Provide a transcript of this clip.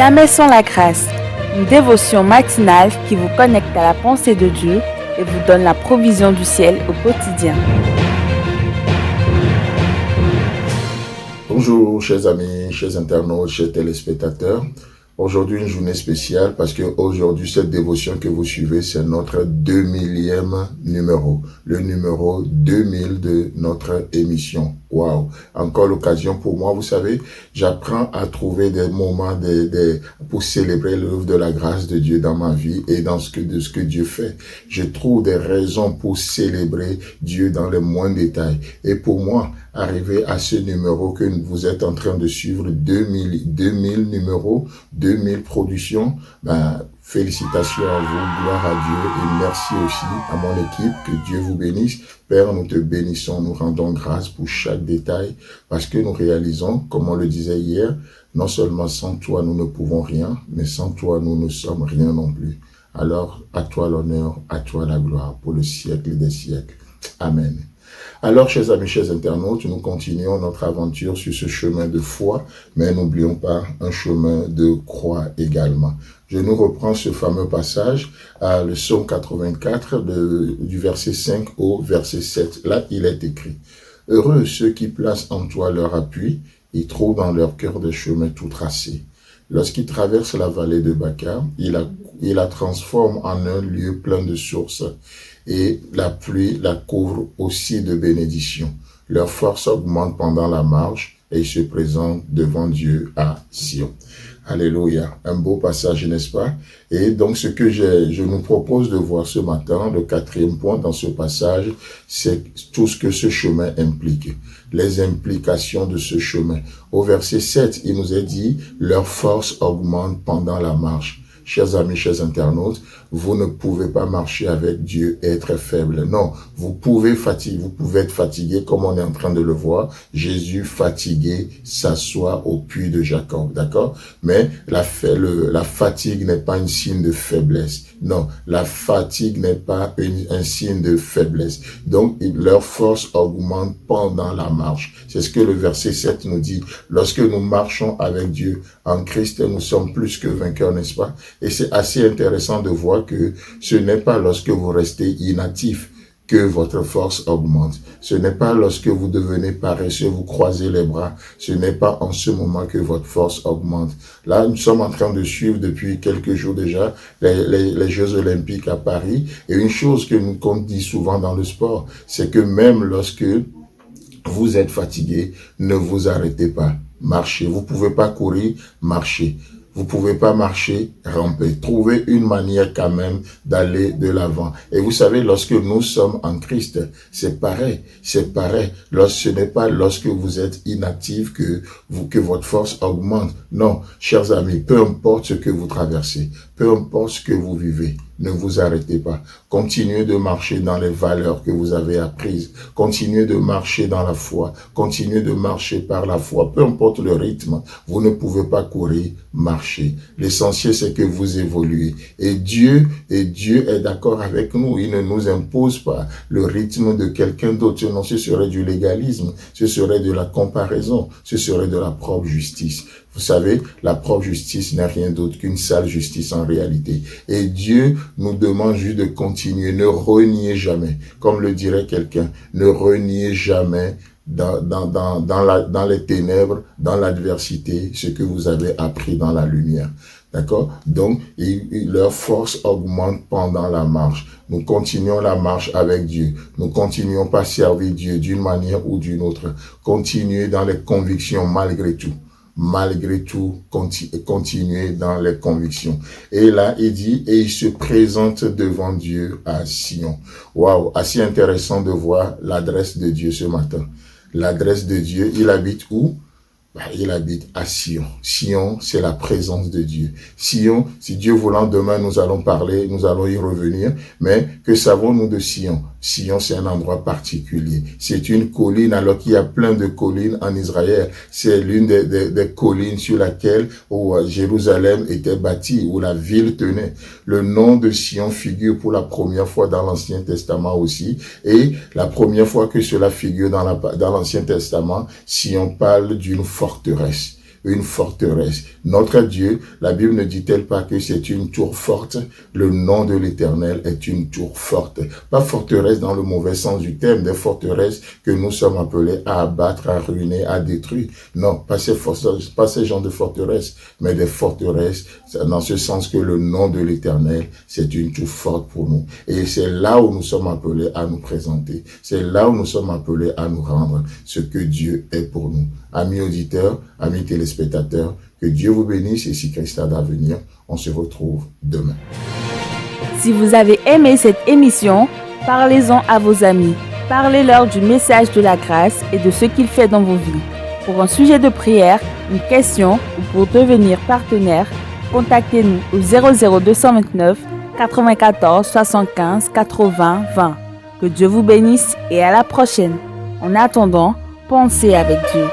Jamais sans la grâce, une dévotion matinale qui vous connecte à la pensée de Dieu et vous donne la provision du ciel au quotidien. Bonjour chers amis, chers internautes, chers téléspectateurs. Aujourd'hui une journée spéciale parce que aujourd'hui cette dévotion que vous suivez c'est notre 2000e numéro. Le numéro 2000 de notre émission. Waouh! Encore l'occasion pour moi, vous savez, j'apprends à trouver des moments pour célébrer l'œuvre de la grâce de Dieu dans ma vie et dans ce que Dieu fait. Je trouve des raisons pour célébrer Dieu dans les moindres détails. Et pour moi, arriver à ce numéro que vous êtes en train de suivre, 2000 numéros, 2000 productions, félicitations à vous, gloire à Dieu et merci aussi à mon équipe, que Dieu vous bénisse. Père, nous te bénissons, nous rendons grâce pour chaque détail parce que nous réalisons, comme on le disait hier, non seulement sans toi nous ne pouvons rien, mais sans toi nous ne sommes rien non plus. Alors, à toi l'honneur, à toi la gloire pour le siècle des siècles. Amen. Alors, chers amis, chers internautes, nous continuons notre aventure sur ce chemin de foi, mais n'oublions pas un chemin de croix également. Je nous reprends ce fameux passage, le psaume 84, du verset 5 au verset 7. Là, il est écrit, « Heureux ceux qui placent en toi leur appui, ils trouvent dans leur cœur des chemins tout tracés. Lorsqu'ils traversent la vallée de Baca, il la transforme en un lieu plein de sources. Et la pluie la couvre aussi de bénédictions. Leur force augmente pendant la marche et ils se présentent devant Dieu à Sion. » Alléluia. Un beau passage, n'est-ce pas? Et donc, ce que je nous propose de voir ce matin, le 4e point dans ce passage, c'est tout ce que ce chemin implique. Les implications de ce chemin. Au verset 7, il nous est dit, leur force augmente pendant la marche. Chers amis, chers internautes, vous ne pouvez pas marcher avec Dieu et être faible. Non, vous pouvez être fatigué comme on est en train de le voir. Jésus fatigué s'assoit au puits de Jacob, d'accord? Mais la fatigue n'est pas un signe de faiblesse. Non, la fatigue n'est pas un signe de faiblesse. Donc, leur force augmente pendant la marche. C'est ce que le verset 7 nous dit. Lorsque nous marchons avec Dieu en Christ, nous sommes plus que vainqueurs, n'est-ce pas? Et c'est assez intéressant de voir que ce n'est pas lorsque vous restez inactif que votre force augmente. Ce n'est pas lorsque vous devenez paresseux, vous croisez les bras. Ce n'est pas en ce moment que votre force augmente. Là, nous sommes en train de suivre depuis quelques jours déjà les Jeux Olympiques à Paris. Et une chose que qu'on dit souvent dans le sport, c'est que même lorsque vous êtes fatigué, ne vous arrêtez pas. Marchez. Vous pouvez pas courir, marchez. Vous pouvez pas marcher, ramper. Trouvez une manière quand même d'aller de l'avant. Et vous savez, lorsque nous sommes en Christ, c'est pareil. C'est pareil. Ce n'est pas lorsque vous êtes inactif que votre force augmente. Non, chers amis, peu importe ce que vous traversez, peu importe ce que vous vivez, ne vous arrêtez pas. Continuez de marcher dans les valeurs que vous avez apprises. Continuez de marcher dans la foi. Continuez de marcher par la foi. Peu importe le rythme, vous ne pouvez pas courir, marcher. L'essentiel, c'est que vous évoluez. Et Dieu est d'accord avec nous. Il ne nous impose pas le rythme de quelqu'un d'autre. Non, ce serait du légalisme. Ce serait de la comparaison. Ce serait de la propre justice. Vous savez, la propre justice n'est rien d'autre qu'une sale justice en réalité. Et Dieu nous demande juste de continuer. Ne reniez jamais. Comme le dirait quelqu'un, ne reniez jamais dans les ténèbres, dans l'adversité, ce que vous avez appris dans la lumière. D'accord? Donc, leur force augmente pendant la marche. Nous continuons la marche avec Dieu. Nous continuons pas à servir Dieu d'une manière ou d'une autre. Continuez dans les convictions malgré tout. Malgré tout, continuez dans les convictions. Et là, il dit, et il se présente devant Dieu à Sion. Waouh, assez intéressant de voir l'adresse de Dieu ce matin. L'adresse de Dieu, il habite où? Il habite à Sion. Sion, c'est la présence de Dieu. Sion, si Dieu voulant, demain nous allons parler, nous allons y revenir. Mais que savons-nous de Sion? Sion, c'est un endroit particulier. C'est une colline, alors qu'il y a plein de collines en Israël. C'est l'une des collines sur laquelle Jérusalem était bâtie, où la ville tenait. Le nom de Sion figure pour la première fois dans l'Ancien Testament aussi. Et la première fois que cela figure dans l'Ancien Testament, Sion parle d'une forteresse. une forteresse. Notre Dieu, la Bible ne dit-elle pas que c'est une tour forte? Le nom de l'Éternel est une tour forte. Pas forteresse dans le mauvais sens du terme, des forteresses que nous sommes appelés à abattre, à ruiner, à détruire. Non, pas ces genres de forteresses, mais des forteresses dans ce sens que le nom de l'Éternel, c'est une tour forte pour nous. Et c'est là où nous sommes appelés à nous présenter. C'est là où nous sommes appelés à nous rendre ce que Dieu est pour nous. Amis auditeurs, amis téléspectateurs, que Dieu vous bénisse et si Christ a d'avenir, on se retrouve demain. Si vous avez aimé cette émission, parlez-en à vos amis. Parlez-leur du message de la grâce et de ce qu'il fait dans vos vies. Pour un sujet de prière, une question ou pour devenir partenaire, contactez-nous au 00229 94 75 80 20. Que Dieu vous bénisse et à la prochaine. En attendant, pensez avec Dieu.